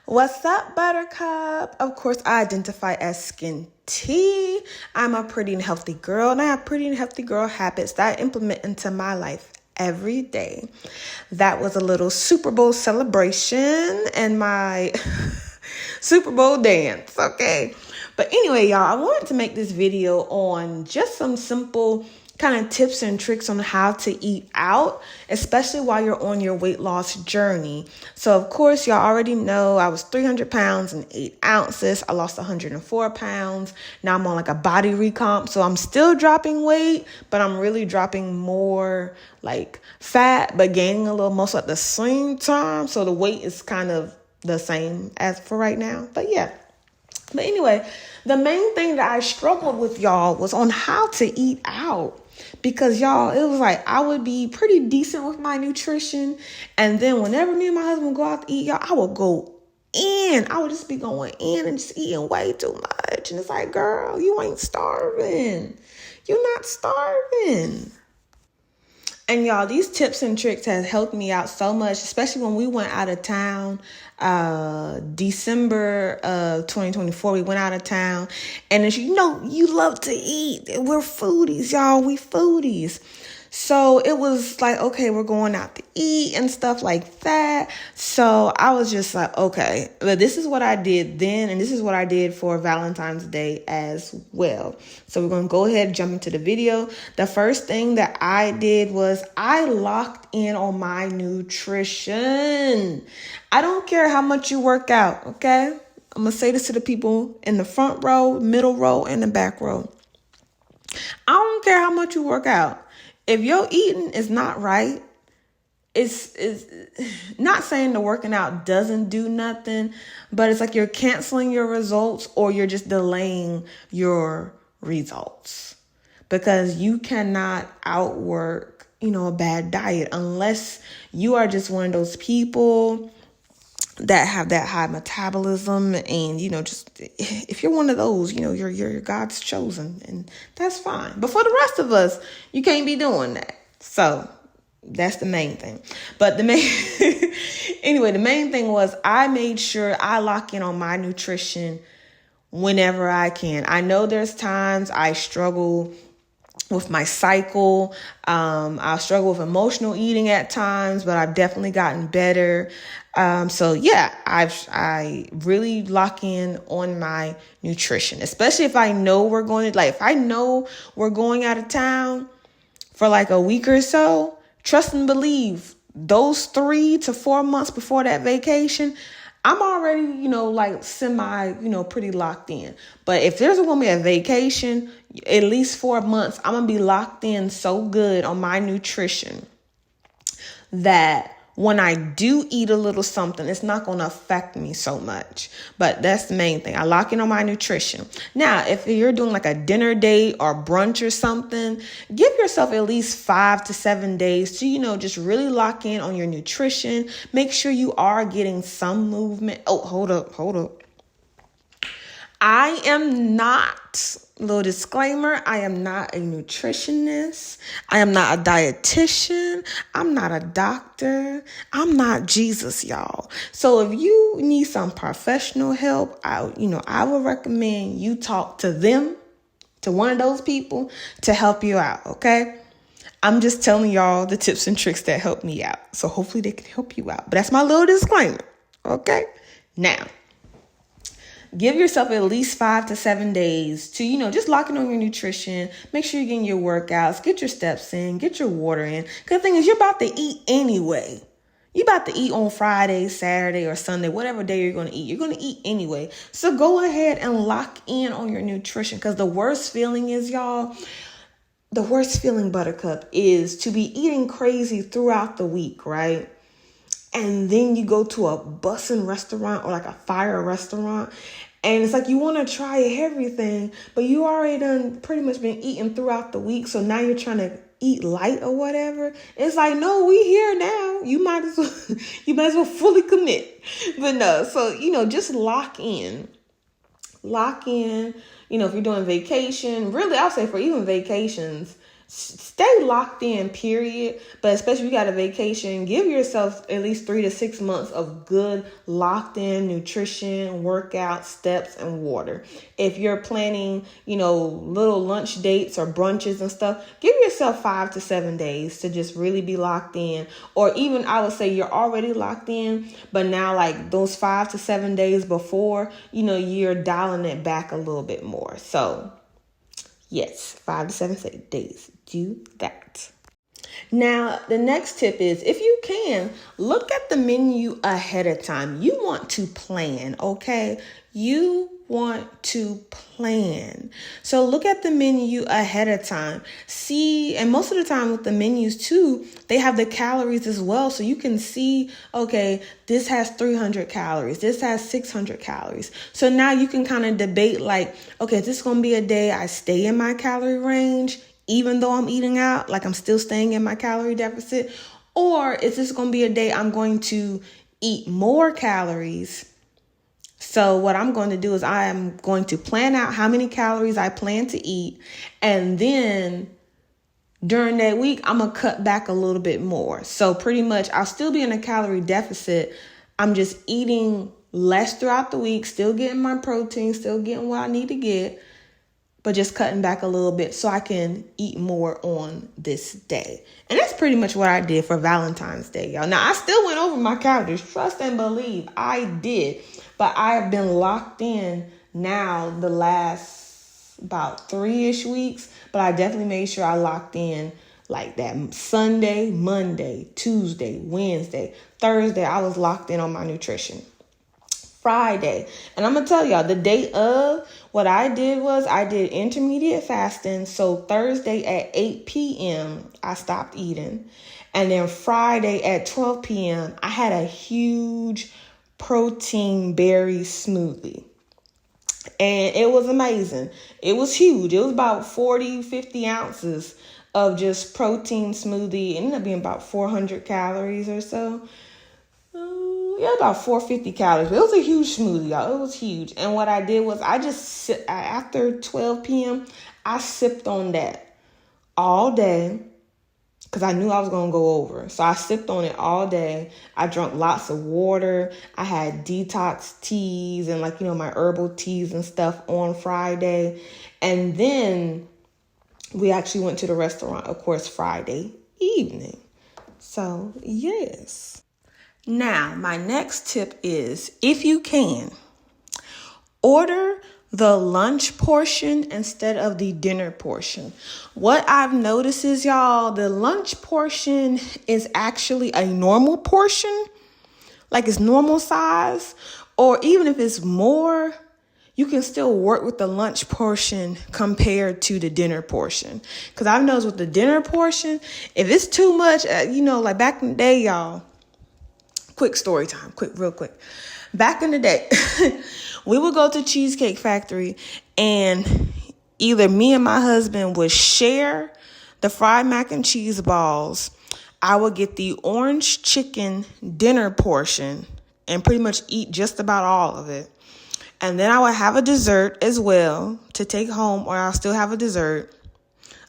What's up, Buttercup? Of course, I identify as Skin T. I'm a pretty and healthy girl, and I have pretty and healthy girl habits that I implement into my life every day. That was a little Super Bowl celebration and my Super Bowl dance, okay? But anyway, y'all, I wanted to make this video on just some simple kind of tips and tricks on how to eat out, especially while you're on your weight loss journey. So of course, y'all already know I was 300 pounds and 8 ounces. I lost 104 pounds. Now I'm on like a body recomp. So I'm still dropping weight, but I'm really dropping more like fat, but gaining a little muscle at the same time. So the weight is kind of the same as for right now. But yeah. But anyway, the main thing that I struggled with, y'all, was on how to eat out. Because, y'all, it was like I would be pretty decent with my nutrition. And then whenever me and my husband go out to eat, y'all, I would go in. I would just be going in and just eating way too much. And it's like, girl, you ain't starving. You're not starving. And y'all, these tips and tricks have helped me out so much, especially when we went out of town, December of 2024, we went out of town. And as you know, you love to eat. We're foodies, y'all. We foodies. So it was like, okay, we're going out to eat and stuff like that. So I was just like, okay, but this is what I did then. And this is what I did for Valentine's Day as well. So we're going to go ahead and jump into the video. The first thing that I did was I locked in on my nutrition. I don't care how much you work out, okay? I'm going to say this to the people in the front row, middle row, and the back row. I don't care how much you work out. If your eating is not right, it's not saying the working out doesn't do nothing, but it's like you're canceling your results or you're just delaying your results because you cannot outwork, a bad diet unless you are just one of those people that have that high metabolism and, just if you're one of those, you're God's chosen and that's fine. But for the rest of us, you can't be doing that. So that's the main thing. But the main thing was I made sure I lock in on my nutrition whenever I can. I know there's times I struggle with my cycle. I struggle with emotional eating at times, but I've definitely gotten better. So yeah, I really lock in on my nutrition, especially if I know we're going to, if I know we're going out of town for like a week or so, trust and believe those 3 to 4 months before that vacation, I'm already, semi, pretty locked in. But if there's going to be a vacation, at least 4 months, I'm going to be locked in so good on my nutrition that when I do eat a little something, it's not going to affect me so much. But that's the main thing. I lock in on my nutrition. Now, if you're doing like a dinner date or brunch or something, give yourself at least 5 to 7 days to, just really lock in on your nutrition. Make sure you are getting some movement. Oh, hold up. I am not, little disclaimer, I am not a nutritionist. I am not a dietitian. I'm not a doctor. I'm not Jesus, y'all. So if you need some professional help, I would recommend you talk to them, to one of those people to help you out, okay? I'm just telling y'all the tips and tricks that help me out. So hopefully they can help you out. But that's my little disclaimer, okay? Now, give yourself at least 5 to 7 days to, just lock in on your nutrition. Make sure you're getting your workouts, get your steps in, get your water in. Because the thing is, you're about to eat anyway. You're about to eat on Friday, Saturday, or Sunday, whatever day you're going to eat. You're going to eat anyway. So go ahead and lock in on your nutrition. Because the worst feeling is, y'all, the worst feeling, Buttercup, is to be eating crazy throughout the week, right? And then you go to a bussin' restaurant or like a fire restaurant. And it's like you want to try everything, but you already done pretty much been eating throughout the week. So now you're trying to eat light or whatever. It's like, no, we here now. You might as well fully commit. But no, so, just lock in. Lock in, if you're doing vacation, really, I'll say for even vacations, stay locked in, period. But especially if you got a vacation, give yourself at least 3 to 6 months of good locked in nutrition, workout, steps, and water. If you're planning, little lunch dates or brunches and stuff, give yourself 5 to 7 days to just really be locked in. Or even, I would say you're already locked in, but now like those 5 to 7 days before, you're dialing it back a little bit more. So yes, 5 to 7 days. Do that. Now, the next tip is, if you can, look at the menu ahead of time. You want to plan, okay? You want to plan. So look at the menu ahead of time. See, and most of the time with the menus too, they have the calories as well. So you can see, okay, this has 300 calories. This has 600 calories. So now you can kind of debate like, okay, is this going to be a day I stay in my calorie range, even though I'm eating out, like I'm still staying in my calorie deficit? Or is this going to be a day I'm going to eat more calories? So what I'm going to do is I am going to plan out how many calories I plan to eat. And then during that week, I'm going to cut back a little bit more. So pretty much I'll still be in a calorie deficit. I'm just eating less throughout the week, still getting my protein, still getting what I need to get, but just cutting back a little bit so I can eat more on this day. And that's pretty much what I did for Valentine's Day, y'all. Now, I still went over my calories. Trust and believe I did. But I have been locked in now the last about 3-ish weeks. But I definitely made sure I locked in like that Sunday, Monday, Tuesday, Wednesday, Thursday. I was locked in on my nutrition. Friday. And I'm going to tell y'all, the day of, what I did was I did intermediate fasting. So Thursday at 8 p.m., I stopped eating. And then Friday at 12 p.m., I had a huge protein berry smoothie. And it was amazing. It was huge. It was about 40, 50 ounces of just protein smoothie. It ended up being about 400 calories or so. Yeah, about 450 calories. It was a huge smoothie, y'all. It was huge. And what I did was after 12 p.m., I sipped on that all day because I knew I was going to go over. So I sipped on it all day. I drank lots of water. I had detox teas and my herbal teas and stuff on Friday. And then we actually went to the restaurant, of course, Friday evening. So, yes. Now, my next tip is, if you can, order the lunch portion instead of the dinner portion. What I've noticed is, y'all, the lunch portion is actually a normal portion, like it's normal size, or even if it's more, you can still work with the lunch portion compared to the dinner portion. Because I've noticed with the dinner portion, if it's too much, like back in the day, y'all, quick story time, real quick. Back in the day, we would go to Cheesecake Factory and either me and my husband would share the fried mac and cheese balls. I would get the orange chicken dinner portion and pretty much eat just about all of it. And then I would have a dessert as well to take home, or I'll still have a dessert.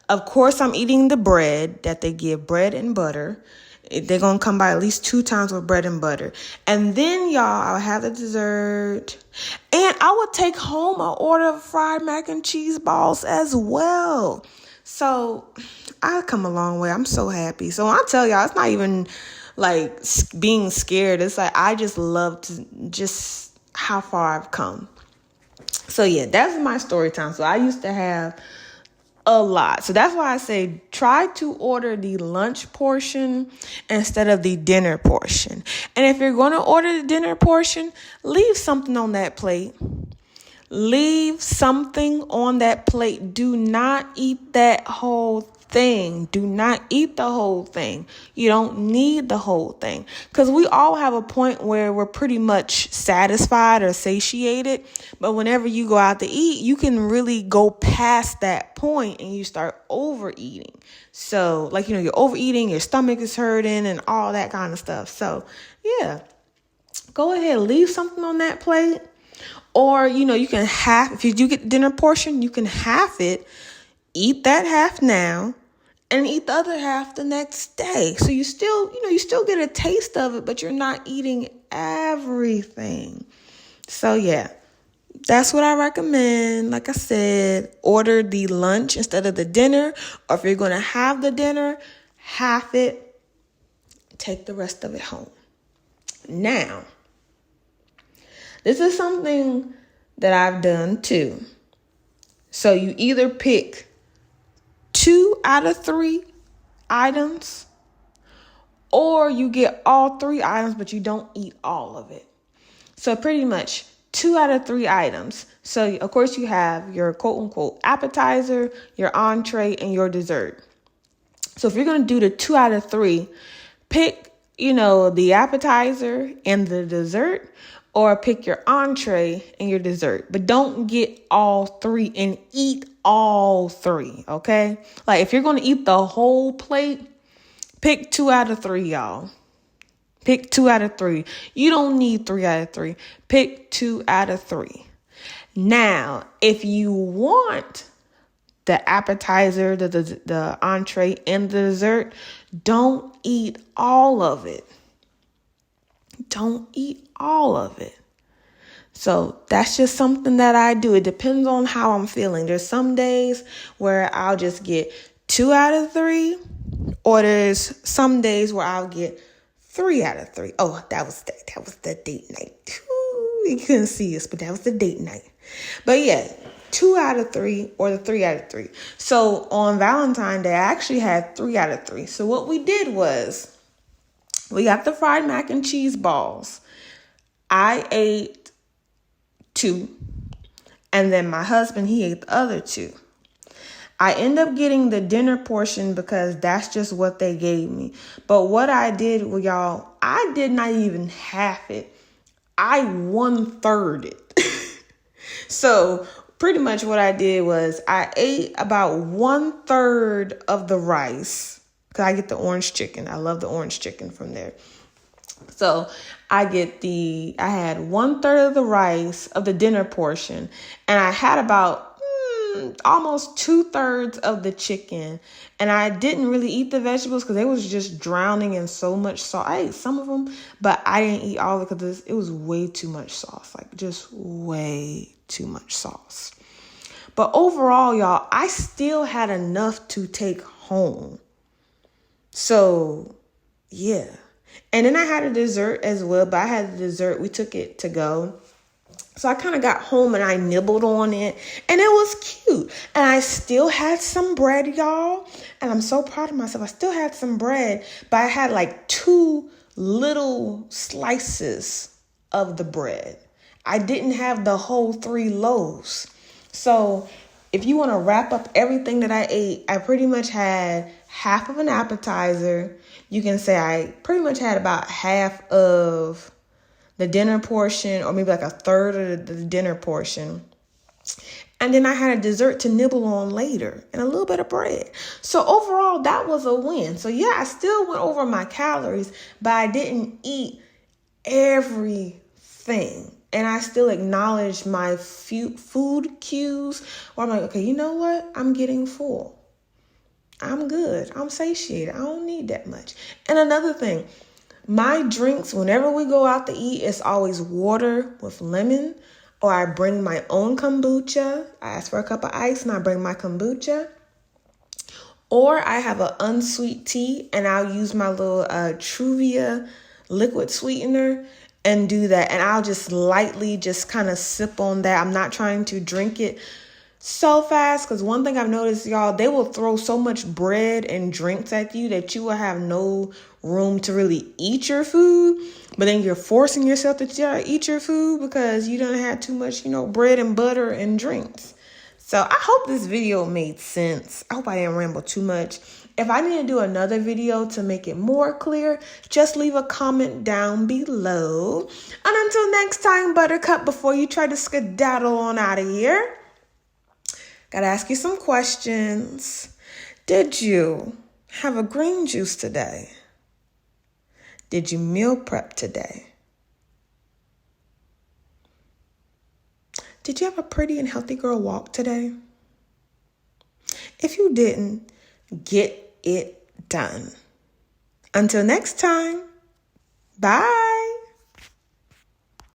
Of course, I'm eating the bread that they give, bread and butter. They're going to come by at least 2 times with bread and butter. And then, y'all, I'll have the dessert. And I would take home an order of fried mac and cheese balls as well. So I've come a long way. I'm so happy. So I tell y'all, it's not even like being scared. It's like I just love just how far I've come. So, yeah, that's my story time. So I used to have a lot. So that's why I say try to order the lunch portion instead of the dinner portion. And if you're going to order the dinner portion, leave something on that plate. Leave something on that plate. Do not eat that whole thing. Do not eat the whole thing. You don't need the whole thing, because we all have a point where we're pretty much satisfied or satiated. But whenever you go out to eat, you can really go past that point and you start overeating. So you're overeating, your stomach is hurting and all that kind of stuff. So yeah, go ahead, leave something on that plate. Or, you can if you do get the dinner portion, you can half it, eat that half now, and eat the other half the next day. So you still, you still get a taste of it, but you're not eating everything. So yeah, that's what I recommend. Like I said, order the lunch instead of the dinner, or if you're going to have the dinner, half it, take the rest of it home. Now, this is something that I've done too. So you either pick 2 out of 3 items, or you get all 3 items, but you don't eat all of it. So pretty much 2 out of 3 items. So of course you have your quote unquote appetizer, your entree, and your dessert. So if you're going to do the 2 out of 3, pick, the appetizer and the dessert, or pick your entree and your dessert. But don't get all 3 and eat all 3, okay? Like if you're going to eat the whole plate, pick 2 out of 3, y'all. Pick 2 out of 3. You don't need 3 out of 3. Pick 2 out of 3. Now, if you want the appetizer, the entree, and the dessert, don't eat all of it. Don't eat all of it. So that's just something that I do. It depends on how I'm feeling. There's some days where I'll just get 2 out of 3, or there's some days where I'll get 3 out of 3. Oh, that was the date night. Ooh, you couldn't see us, but that was the date night. But yeah, 2 out of 3 or the 3 out of 3. So on Valentine's Day, I actually had 3 out of 3. So what we did was we got the fried mac and cheese balls. I ate 2, and then my husband, he ate the other 2. I end up getting the dinner portion because that's just what they gave me. But what I did with y'all, I did not even half it. I 1/3 it. So pretty much what I did was I ate about 1/3 of the rice, because I get the orange chicken. I love the orange chicken from there. So I had 1/3 of the rice of the dinner portion, and I had about almost 2/3 of the chicken. And I didn't really eat the vegetables because they was just drowning in so much sauce. I ate some of them, but I didn't eat all of it because it was way too much sauce, like just way too much sauce. But overall, y'all, I still had enough to take home. So yeah. And then I had a dessert as well, but I had the dessert. We took it to go. So I kind of got home and I nibbled on it, and it was cute. And I still had some bread, y'all. And I'm so proud of myself. I still had some bread, but I had like 2 little slices of the bread. I didn't have the whole 3 loaves. So if you want to wrap up everything that I ate, I pretty much had half of an appetizer. You can say I pretty much had about half of the dinner portion, or maybe like 1/3 of the dinner portion. And then I had a dessert to nibble on later and a little bit of bread. So overall, that was a win. So yeah, I still went over my calories, but I didn't eat everything. And I still acknowledged my food cues, where I'm like, okay, you know what? I'm getting full. I'm good. I'm satiated. I don't need that much. And another thing, my drinks, whenever we go out to eat, it's always water with lemon, or I bring my own kombucha. I ask for a cup of ice and I bring my kombucha. Or I have an unsweet tea and I'll use my little Truvia liquid sweetener and do that. And I'll just lightly just kind of sip on that. I'm not trying to drink it so fast, because one thing I've noticed, y'all, they will throw so much bread and drinks at you that you will have no room to really eat your food. But then you're forcing yourself to eat your food because you don't have too much, bread and butter and drinks. So I hope this video made sense. I hope I didn't ramble too much. If I need to do another video to make it more clear, just leave a comment down below. And until next time, Buttercup, before you try to skedaddle on out of here, gotta ask you some questions. Did you have a green juice today? Did you meal prep today? Did you have a pretty and healthy girl walk today? If you didn't, get it done. Until next time, bye.